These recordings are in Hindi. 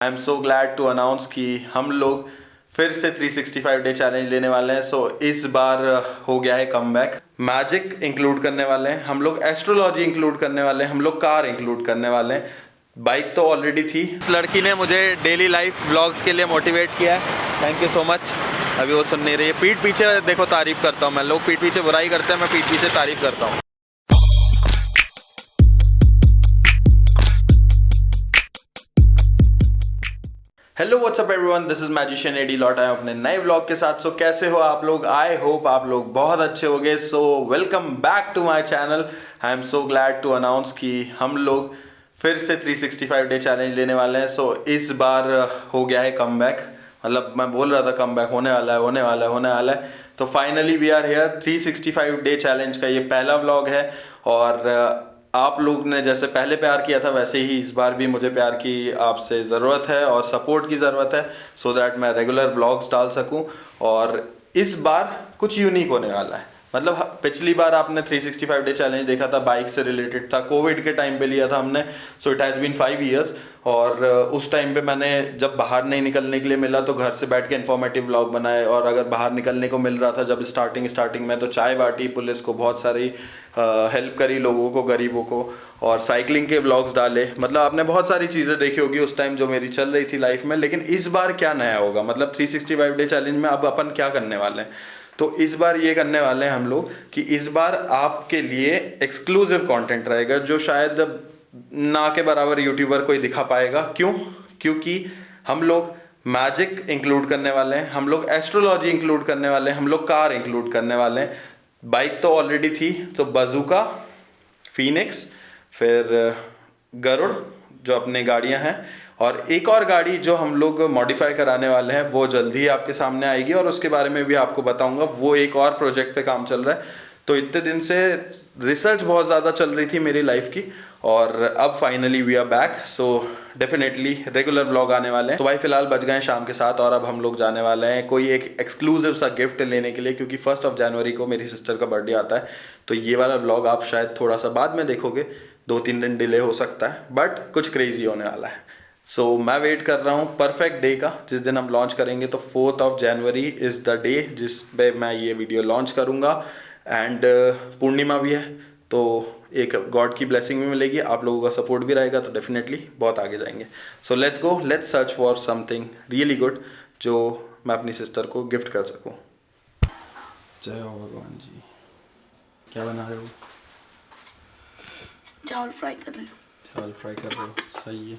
I am so glad to announce कि हम लोग फिर से 365 डे चैलेंज लेने वाले हैं। सो इस बार हो गया है कमबैक। मैजिक इंक्लूड करने वाले हैं हम लोग, एस्ट्रोलॉजी इंक्लूड करने वाले हैं हम लोग, कार इंक्लूड करने वाले हैं। बाइक तो ऑलरेडी थी। इस लड़की ने मुझे डेली लाइफ ब्लॉग्स के लिए मोटिवेट किया है, थैंक यू सो मच। अभी वो सुन नहीं रही है। पीठ पीछे देखो तारीफ करता हूँ मैं, लोग पीठ पीछे बुराई करते हैं, मैं पीठ पीछे तारीफ करता हूँ। Hello what's up everyone, this is magician Eddie लौट आया अपने नए व्लॉग के साथ। सो कैसे हो आप लोग? आई होप आप लोग बहुत अच्छे होंगे। So welcome back to my channel. I am so glad to announce कि हम लोग फिर से 365 डे चैलेंज लेने वाले हैं। सो इस बार हो गया है कमबैक। मतलब मैं बोल रहा था कमबैक होने वाला है, होने वाला है, होने वाला है। तो finally we are here. 365 day challenge का ये पहला व्लॉग है और आप लोग ने जैसे पहले प्यार किया था वैसे ही इस बार भी मुझे प्यार की आपसे ज़रूरत है और सपोर्ट की ज़रूरत है, सो दैट मैं रेगुलर ब्लॉग्स डाल सकूं। और इस बार कुछ यूनिक होने वाला है। मतलब पिछली बार आपने 365 डे चैलेंज देखा था, बाइक से रिलेटेड था, कोविड के टाइम पे लिया था हमने। So it has been 5 years. और उस टाइम पे मैंने जब बाहर नहीं निकलने के लिए मिला तो घर से बैठ के इन्फॉर्मेटिव ब्लॉग बनाए, और अगर बाहर निकलने को मिल रहा था जब स्टार्टिंग में तो चाय बांटी, पुलिस को बहुत सारी हेल्प करी, लोगों को, गरीबों को, और साइकिलिंग के ब्लॉग्स डाले। मतलब आपने बहुत सारी चीज़ें देखी होगी उस टाइम जो मेरी चल रही थी लाइफ में। लेकिन इस बार क्या नया होगा, मतलब 365 डे चैलेंज में अब अपन क्या करने वाले हैं? तो इस बार ये करने वाले हैं हम लोग कि इस बार आपके लिए एक्सक्लूसिव कंटेंट रहेगा जो शायद ना के बराबर यूट्यूबर कोई दिखा पाएगा। क्यों? क्योंकि हम लोग मैजिक इंक्लूड करने वाले हैं हम लोग, एस्ट्रोलॉजी इंक्लूड करने वाले हैं हम लोग, कार इंक्लूड करने वाले हैं। बाइक तो ऑलरेडी थी, तो बजूका, फीनिक्स, फिर गरुड़ जो अपने गाड़ियां हैं, और एक और गाड़ी जो हम लोग मॉडिफाई कराने वाले हैं वो जल्दी ही आपके सामने आएगी और उसके बारे में भी आपको बताऊंगा। वो एक और प्रोजेक्ट पे काम चल रहा है। तो इतने दिन से रिसर्च बहुत ज़्यादा चल रही थी मेरी लाइफ की, और अब finally we are back. So definitely regular blog आने वाले हैं। तो भाई फिलहाल बज गए शाम के 7 और अब हम लोग जाने वाले हैं कोई एक एक्सक्लूसिव सा गिफ्ट लेने के लिए, क्योंकि 1 जनवरी को मेरी सिस्टर का बर्थडे आता है। तो ये वाला ब्लॉग आप शायद थोड़ा सा बाद में देखोगे, 2-3 दिन डिले हो सकता है, बट कुछ क्रेजी होने वाला है। सो मैं वेट कर रहा हूँ परफेक्ट डे का, जिस दिन हम लॉन्च करेंगे। तो 4 जनवरी इज़ द डे जिस पे मैं ये वीडियो लॉन्च करूँगा। एंड पूर्णिमा भी है, तो एक गॉड की ब्लेसिंग भी मिलेगी, आप लोगों का सपोर्ट भी रहेगा, तो डेफिनेटली बहुत आगे जाएंगे। So let's go, let's search for something really good जो मैं अपनी सिस्टर को गिफ्ट कर सकूँ। जय हो भगवान जी। क्या बना रहे हो? चावल फ्राई कर रहे हैं। चावल फ्राई कर रहे हो, सही है।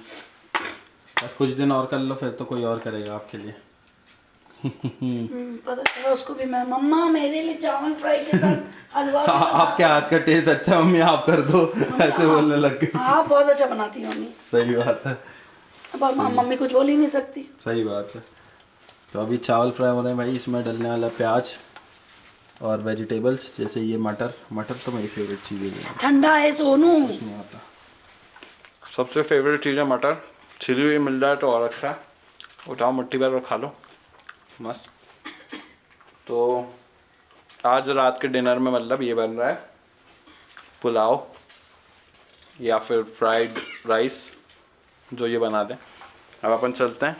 बस कुछ दिन और कर लो, फिर तो कोई और करेगा आपके लिए। पता चला उसको भी मैं, मम्मा मेरे लिए चावल फ्राई के साथ हलवा भी आपके हाथ का टेस्ट अच्छा मम्मी, आप कर दो, ऐसे बोलने लग गए। हाँ बहुत अच्छा बनाती है मम्मी। सही बात है, अब मम्मी कुछ बोल ही नहीं सकती। सही बात है। तो अभी चावल फ्राई हो रहे हैं भाई, इसमें डलने वाला प्याज और वेजिटेबल्स, जैसे ये मटर। मटर तो मेरी फेवरेट चीज़ है। ठंडा है सोनू। कुछ नहीं आता, सबसे फेवरेट चीज़ है मटर। छिली हुई मिल जाए तो और अच्छा। उठाओ मुट्ठी भर और खा लो, मस्त। तो आज रात के डिनर में मतलब ये बन रहा है पुलाव या फिर फ्राइड राइस, जो ये बना दें। अब अपन चलते हैं,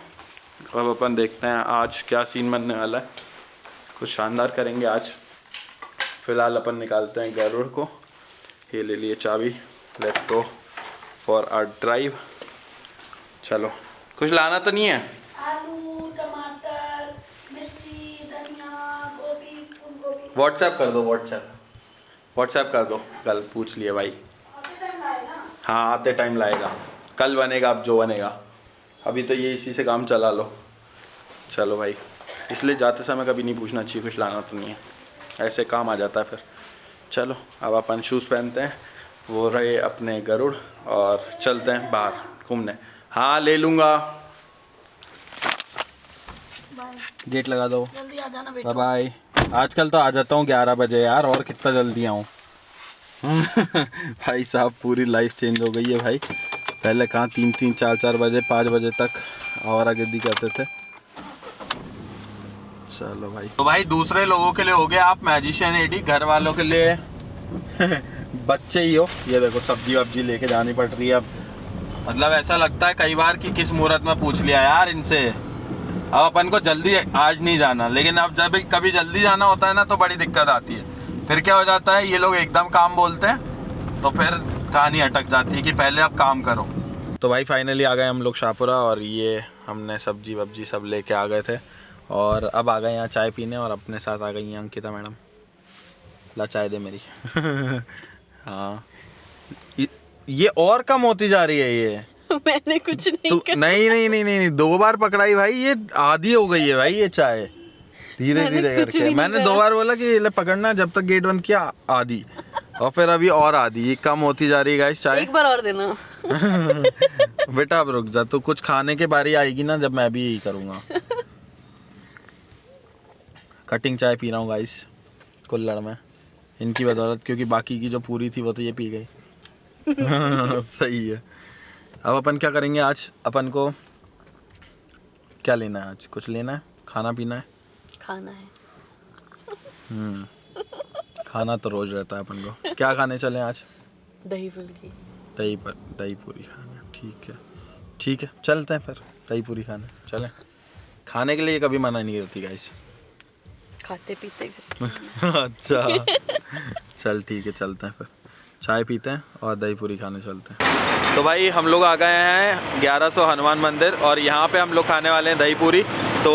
अब अपन देखते हैं आज क्या सीन बनने वाला है। कुछ शानदार करेंगे आज। फिलहाल अपन निकालते हैं गरुड़ को। ये ले लिए चाबी, let's go for hour drive. चलो, कुछ लाना तो नहीं है? आलू, टमाटर, मिर्ची, धनिया, गोभी, फूल गोभी। व्हाट्सएप कर दो, व्हाट्सएप कर दो। कल पूछ लिए भाई। आते टाइम लाएगा। हाँ आते टाइम लाएगा, कल बनेगा अब जो बनेगा। अभी तो ये इसी से काम चला लो। चलो भाई, इसलिए जाते समय कभी नहीं पूछना चाहिए कुछ लाना तो नहीं है, ऐसे काम आ जाता है फिर। चलो अब अपन शूज़ पहनते हैं, वो रहे अपने गरुड़, और चलते हैं बाहर घूमने। हाँ ले लूँगा। गेट लगा दो। जल्दी आ जाना बेटा। Bye bye. आजकल तो आ जाता हूँ 11 बजे यार, और कितना जल्दी आऊँ। भाई साहब पूरी लाइफ चेंज हो गई है भाई। पहले कहाँ 3-3, 4-4 बजे, 5 बजे तक आवारागर्दी करते थे। चलो भाई, तो भाई दूसरे लोगों के लिए हो गया आप मैजिशियन एडी, घर वालों के लिए बच्चे ही हो। ये देखो सब्जी वब्जी लेके जानी पड़ रही है अब। मतलब ऐसा लगता है कई बार कि किस मुहूर्त में पूछ लिया यार इनसे। अब अपन को जल्दी आज नहीं जाना, लेकिन अब जब कभी जल्दी जाना होता है ना तो बड़ी दिक्कत आती है। फिर क्या हो जाता है, ये लोग एकदम काम बोलते हैं तो फिर कहानी अटक जाती है कि पहले आप काम करो। तो भाई फाइनली आ गए हम लोग शाहपुरा, और ये हमने सब्जी वब्जी सब लेके आ गए थे, और अब आ गए यहाँ चाय पीने, और अपने साथ आ गई हैं अंकिता मैडम। ला चाय दे मेरी। हाँ ये और कम होती जा रही है ये। मैंने कुछ नहीं तो नहीं 2 बार पकड़ाई भाई, ये आधी हो गई है भाई ये चाय, धीरे धीरे करके। मैंने 2 बार बोला कि ले पकड़ना, जब तक गेट बंद किया आधी, और फिर अभी और आधी, ये कम होती जा रही है गाइस चाय। एक बार और देना। बेटा अब रुक जा, तो कुछ खाने के बारी आएगी ना जब मैं भी यही करूँगा। कटिंग चाय पी रहा हूँ गाइस कुल्हड़ में, इनकी बदौलत, क्योंकि बाकी की जो पूरी थी वो तो ये पी गई। सही है। अब अपन क्या करेंगे आज, अपन को क्या लेना है आज? कुछ लेना है, खाना पीना है? खाना है। खाना तो रोज रहता है अपन को। क्या खाने चले आज? दही फुल्की। दही पूरी खाना, ठीक है चलते हैं फिर दही पूरी खाने। चलें, खाने के लिए कभी मना नहीं करती गाइस, खाते पीते। अच्छा चल ठीक है, चलते हैं फिर, चाय पीते हैं और दही पूरी खाने चलते हैं। तो भाई हम लोग आ गए हैं 1100 हनुमान मंदिर, और यहाँ पे हम लोग खाने वाले हैं दही पूरी। तो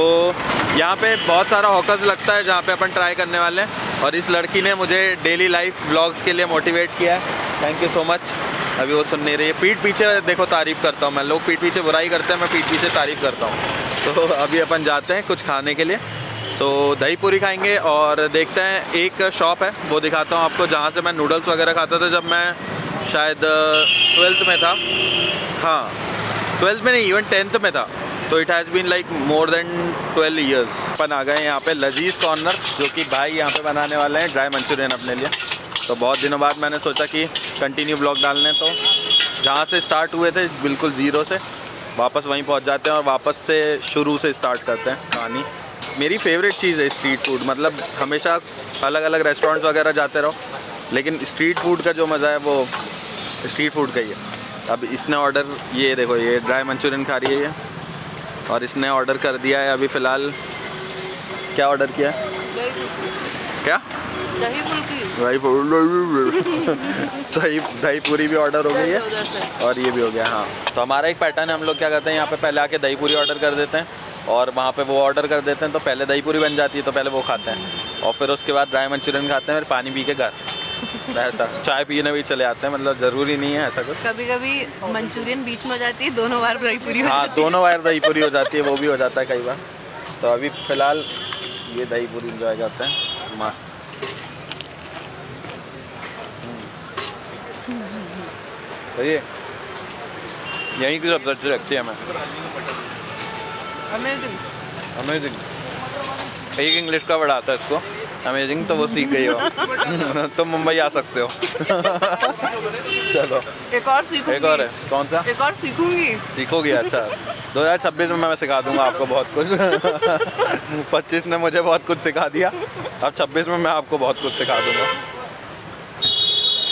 यहाँ पे बहुत सारा हॉकर्स लगता है जहाँ पे अपन ट्राई करने वाले हैं, और इस लड़की ने मुझे डेली लाइफ व्लॉग्स के लिए मोटिवेट किया है, थैंक यू सो मच। अभी वो सुन नहीं रही है, पीठ पीछे देखो तारीफ़ करता हूँ मैं, लोग पीठ पीछे बुराई करते हैं, मैं पीठ पीछे तारीफ़ करता हूँ। तो अभी अपन जाते हैं कुछ खाने के लिए, तो दही पूरी खाएंगे, और देखते हैं एक शॉप है वो दिखाता हूँ आपको, जहाँ से मैं नूडल्स वगैरह खाता था जब मैं शायद 12th में था। हाँ 12th में नहीं, इवन 10th में था। तो it has been like more than 12 years. अपन आ गए यहाँ पे लजीज़ कॉर्नर, जो कि भाई यहाँ पे बनाने वाले हैं ड्राई मंचूरियन अपने लिए। तो बहुत दिनों बाद मैंने सोचा कि कंटिन्यू ब्लॉग डालने, तो जहाँ से स्टार्ट हुए थे बिल्कुल ज़ीरो से, वापस वहीं पहुँच जाते हैं और वापस से शुरू से स्टार्ट करते हैं कहानी। मेरी फेवरेट चीज़ है स्ट्रीट फूड, मतलब हमेशा अलग अलग रेस्टोरेंट्स वगैरह जाते रहो, लेकिन स्ट्रीट फूड का जो मज़ा है वो स्ट्रीट फूड का ही है। अब इसने ऑर्डर, ये देखो ये ड्राई मंचूरियन खा रही है ये, और इसने ऑर्डर कर दिया है अभी फ़िलहाल, क्या ऑर्डर किया है? क्या? दही फुल्की। दही पूरी भी ऑर्डर हो गई है, और ये भी हो गया। हाँ तो हमारा एक पैटर्न है, हम लोग क्या करते हैं यहाँ पे पहले आके दही पूरी ऑर्डर कर देते हैं, और वहाँ पे वो ऑर्डर कर देते हैं, तो पहले दही पूरी बन जाती है, तो पहले वो खाते हैं, और फिर उसके बाद ड्राई मंचूरियन खाते हैं, फिर पानी पी के घर, ऐसा चाय पीने भी चले आते हैं। मतलब ज़रूरी नहीं है ऐसा कुछ, कभी कभी मंचूरियन बीच में हो जाती है, दोनों बार दही पूरी। हाँ दोनों बार दही पूरी हो जाती है, वो भी हो जाता है कई बार। तो अभी फ़िलहाल ये दही पूरी इंजॉय करते हैं, मस्त। सही है, यहीं की सबसे अच्छी लगती है हमें। अमेजिंग। एक इंग्लिश का वर्ड आता है इसको, अमेजिंग, तो वो सीख गई हो। तो मुंबई आ सकते हो। चलो एक और सीखूंगी। एक और है, कौन सा? एक और सीखूंगी। सीखोगी? अच्छा 2026 में मैं सिखा दूंगा आपको बहुत कुछ। 25 ने मुझे बहुत कुछ सिखा दिया, अब 26 में मैं आपको बहुत कुछ सिखा दूंगा।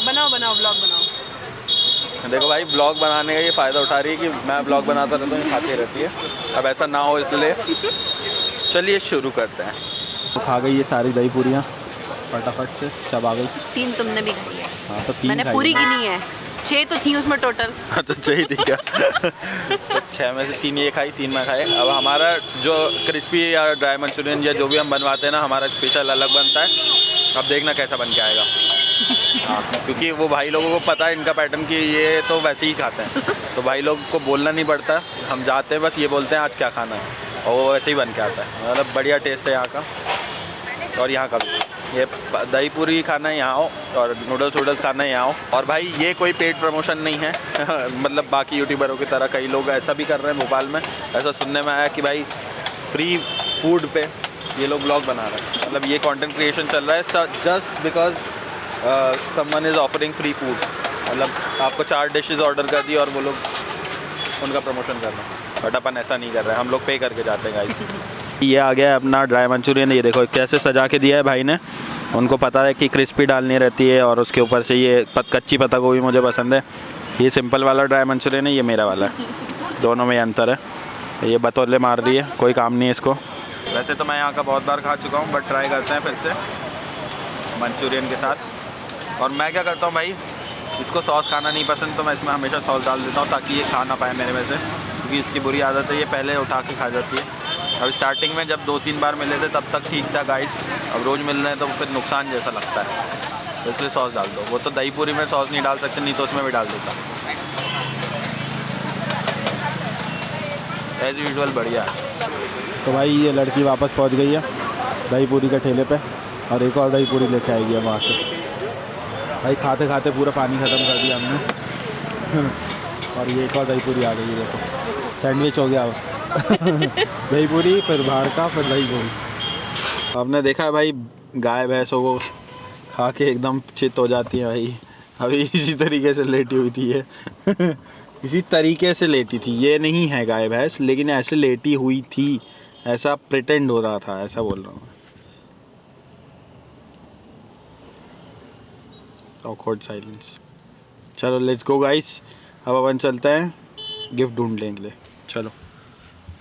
बनाओ ब्लॉग बनाओ। देखो भाई ब्लॉग बनाने का ये फ़ायदा उठा रही है कि मैं ब्लॉग बनाता रहता हूँ, खाती रहती है। अब ऐसा ना हो इसलिए चलिए शुरू करते हैं। तो खा गई ये सारी दही पूरियाँ फटाफट से, सब आ गई। 3 तुमने भी खाई है। हाँ तो 3 मैंने पूरी गिनी है, 6 तो थी उसमें टोटल। तो चाहिए थी क्या? तो 6 में से 3 ये खाई, 3 मैं खाए। अब हमारा जो क्रिस्पी या ड्राई मंचूरियन या जो भी हम बनवाते हैं ना, हमारा स्पेशल अलग बनता है। अब देखना कैसा बन के आएगा। हाँ क्योंकि वो भाई लोगों को पता है इनका पैटर्न कि ये तो वैसे ही खाते हैं, तो भाई लोग को बोलना नहीं पड़ता, हम जाते हैं बस ये बोलते हैं आज क्या खाना है, और वो वैसे ही बन के आता है। मतलब बढ़िया टेस्ट है यहाँ का, और यहाँ का भी। ये दही पूरी खाना है यहाँ आओ, और नूडल्स खाना है यहाँ आओ। और भाई ये कोई पेड प्रमोशन नहीं है। मतलब बाकी यूट्यूबरों की तरह कई लोग ऐसा भी कर रहे हैं भोपाल में, ऐसा सुनने में आया कि भाई फ्री फूड पे ये लोग ब्लॉग बना रहे हैं। मतलब ये कंटेंट क्रिएशन चल रहा है just because someone is offering free food. मतलब आपको 4 डिशेस ऑर्डर कर दी और वो लोग उनका प्रमोशन कर रहे हैं, बट अपन ऐसा नहीं कर रहे हैं, हम लोग पे करके जाते हैं गाइस। ये आ गया है अपना ड्राई मंचूरियन, ये देखो कैसे सजा के दिया है भाई ने। उनको पता है कि क्रिस्पी डालनी रहती है, और उसके ऊपर से ये कच्ची पत्ता गोभी मुझे पसंद है, ये सिंपल वाला ड्राई मंचूरियन है, ये मेरा वाला है, दोनों में अंतर है। ये बतौले मार दी है, कोई काम नहीं है इसको। वैसे तो मैं यहाँ का बहुत बार खा चुका हूँ, बट ट्राई करते हैं फिर से मंचूरियन के साथ। और मैं क्या करता हूँ भाई, इसको सॉस खाना नहीं पसंद, तो मैं इसमें हमेशा सॉस डाल देता हूँ ताकि ये खा ना पाए मेरे में से, क्योंकि इसकी बुरी आदत है, ये पहले उठा के खा जाती है। अब स्टार्टिंग में जब 2-3 बार मिले थे तब तक ठीक था गाइस, अब रोज़ मिल रहे हैं तो फिर नुकसान जैसा लगता है, तो इसलिए सॉस डाल दो। वो तो दही पूरी में सॉस नहीं डाल सकते, नहीं तो उसमें भी डाल देता। एज यूजुअल बढ़िया है। तो भाई ये लड़की वापस पहुंच गई है दही पूरी के ठेले पे, और एक और दही पूरी लेके आएगी वहाँ से। भाई खाते खाते पूरा पानी ख़त्म कर दिया हमने। और ये एक और दही पूरी आ गई है, देखो सैंडविच हो गया। दही पूरी, फिर बाहर का, फिर दही पूरी। आपने देखा है भाई, गाय भैंसों को खा के एकदम चित हो जाती है भाई। अभी इसी तरीके से लेटी हुई थी ये। इसी तरीके से लेटी थी, ये नहीं है गाय भैंस, लेकिन ऐसे लेटी हुई थी, ऐसा प्रिटेंड हो रहा था, ऐसा बोल रहा हूँ। Awkward silence. चलो लेट्स गो गाइस, अब अपन चलते हैं गिफ्ट ढूंढ लेंगे। चलो।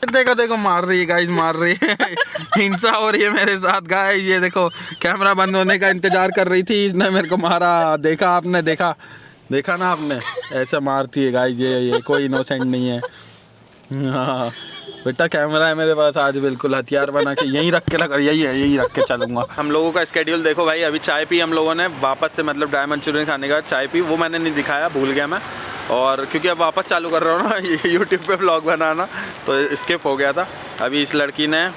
देखो देखो मार रही है गाइस, मार रही है। हिंसा हो रही है मेरे साथ गाइस। ये देखो कैमरा बंद होने का इंतजार कर रही थी, इसने मेरे को मारा। देखा आपने, देखा ना आपने, ऐसा मारती है गाइस। ये कोई इनोसेंट नहीं है। हाँ बेटा, कैमरा है मेरे पास आज, बिल्कुल हथियार बना के यहीं रख के यही रख के चलूंगा। हम लोगों का स्केड्यूल देखो भाई, अभी चाय पी हम लोगों ने, वापस से मतलब ड्राई मंचूरियन खाने का चाय पी, वो मैंने नहीं दिखाया, भूल गया मैं। और क्योंकि अब वापस चालू कर रहा हूँ ना यूट्यूब पे व्लॉग बनाना, तो स्किप हो गया था। अभी इस लड़की ने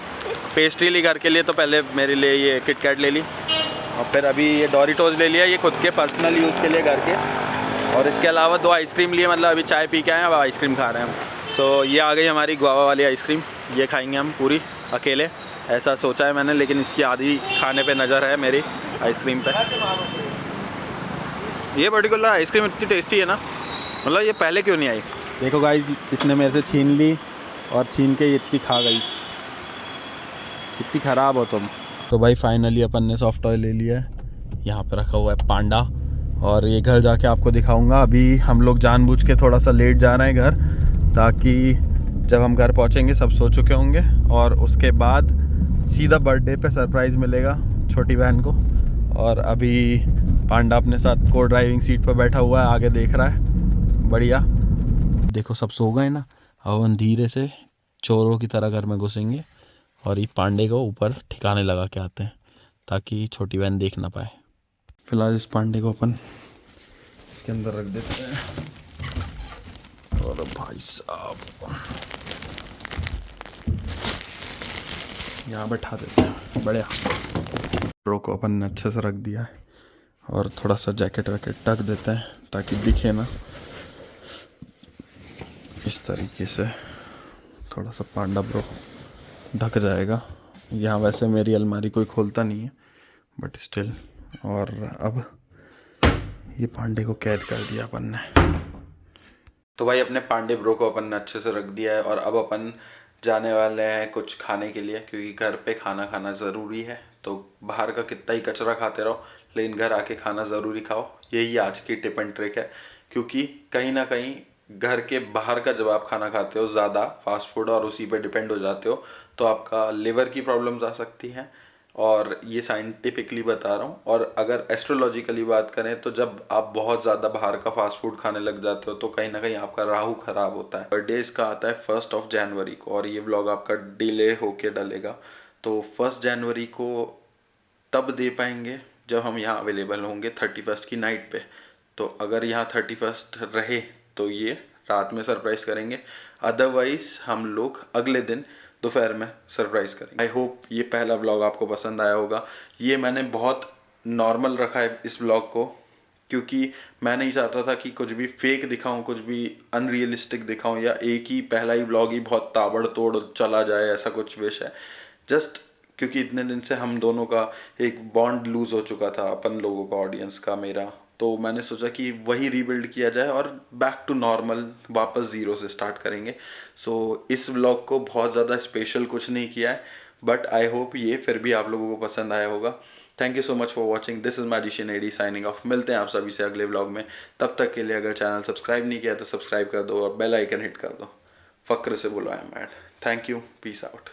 पेस्ट्री ली घर के लिए, तो पहले मेरे लिए ये किटकैट ले ली, और फिर अभी ये डोरिटोज ले लिया, ये खुद के पर्सनल यूज़ के लिए घर के। और इसके अलावा 2 आइसक्रीम लिए, मतलब अभी चाय पी के आए हैं, अब आइसक्रीम खा रहे हैं हम। सो ये आ गई हमारी गुआवा वाली आइसक्रीम, ये खाएंगे हम पूरी अकेले, ऐसा सोचा है मैंने, लेकिन इसकी आधी खाने पे नज़र है मेरी आइसक्रीम पे। ये पर्टिकुलर आइसक्रीम इतनी टेस्टी है ना, मतलब ये पहले क्यों नहीं आई। देखो गाइस, इसने मेरे से छीन ली, और छीन के इतनी खा गई। इतनी ख़राब हो तुम। तो भाई फाइनली अपन ने सॉफ्ट टॉय ले लिया है, यहाँ पे रखा हुआ है पांडा, और ये घर जाके आपको दिखाऊंगा। अभी हम लोग जानबूझ के थोड़ा सा लेट जा रहे हैं घर, ताकि जब हम घर पहुँचेंगे सब सो चुके होंगे, और उसके बाद सीधा बर्थडे पे सरप्राइज़ मिलेगा छोटी बहन को। और अभी पांडा अपने साथ को ड्राइविंग सीट पर बैठा हुआ है, आगे देख रहा है, बढ़िया। देखो सब सो गए ना, अब हम धीरे से चोरों की तरह घर में घुसेंगे, और ये पांडे को ऊपर ठिकाने लगा के आते हैं, ताकि छोटी बहन देख ना पाए। फिलहाल इस पांडे को अपन इसके अंदर रख देते हैं, और भाई साहब यहाँ बैठा देते हैं, बढ़िया। रो को अपन ने अच्छे से रख दिया है, और थोड़ा सा जैकेट वैकेट ढक देते हैं ताकि दिखे ना। इस तरीके से थोड़ा सा पांडा ब्रो ढक जाएगा। यहाँ वैसे मेरी अलमारी कोई खोलता नहीं है, बट स्टिल। और अब ये पांडे को कैद कर दिया अपन ने। तो भाई अपने पांडे ब्रो को अपन ने अच्छे से रख दिया है, और अब अपन जाने वाले हैं कुछ खाने के लिए, क्योंकि घर पे खाना खाना ज़रूरी है। तो बाहर का कितना ही कचरा खाते रहो, लेकिन घर आके खाना ज़रूरी खाओ। यही आज की टिप एंड ट्रिक है, क्योंकि कहीं ना कहीं घर के बाहर का जब आप खाना खाते हो ज़्यादा फास्ट फूड, और उसी पे डिपेंड हो जाते हो, तो आपका लिवर की प्रॉब्लम्स आ सकती हैं। और ये साइंटिफिकली बता रहा हूँ। और अगर एस्ट्रोलॉजिकली बात करें, तो जब आप बहुत ज़्यादा बाहर का फास्ट फूड खाने लग जाते हो, तो कहीं ना कहीं आपका राहु खराब होता है। बर्थडे इसका आता है 1 जनवरी को, और ये व्लॉग आपका डिले होके डलेगा, तो 1 जनवरी को तब दे पाएंगे जब हम यहाँ अवेलेबल होंगे 31 की नाइट पे। तो अगर यहाँ 31 रहे तो ये रात में सरप्राइज़ करेंगे, अदरवाइज हम लोग अगले दिन दोपहर में सरप्राइज़ करेंगे। आई होप ये पहला व्लॉग आपको पसंद आया होगा। ये मैंने बहुत नॉर्मल रखा है इस व्लॉग को, क्योंकि मैं नहीं चाहता था कि कुछ भी फेक दिखाऊं, कुछ भी अनरियलिस्टिक दिखाऊं, या एक ही पहला ही व्लॉग ही बहुत ताबड़तोड़ चला जाए, ऐसा कुछ विश है। जस्ट क्योंकि इतने दिन से हम दोनों का एक बॉन्ड लूज़ हो चुका था, अपन लोगों का, ऑडियंस का, मेरा, तो मैंने सोचा कि वही रीबिल्ड किया जाए और बैक टू नॉर्मल वापस ज़ीरो से स्टार्ट करेंगे। सो इस व्लॉग को बहुत ज़्यादा स्पेशल कुछ नहीं किया है, बट आई होप ये फिर भी आप लोगों को पसंद आया होगा। Thank you so much for watching. This is magician Eddie signing off. मिलते हैं आप सभी से अगले व्लॉग में. तब तक के लिए अगर चैनल सब्सक्राइब नहीं किया तो सब्सक्राइब कर दो और बेल आइकन हिट कर दो. फक्र से बोलो I am mad. Thank you. Peace out.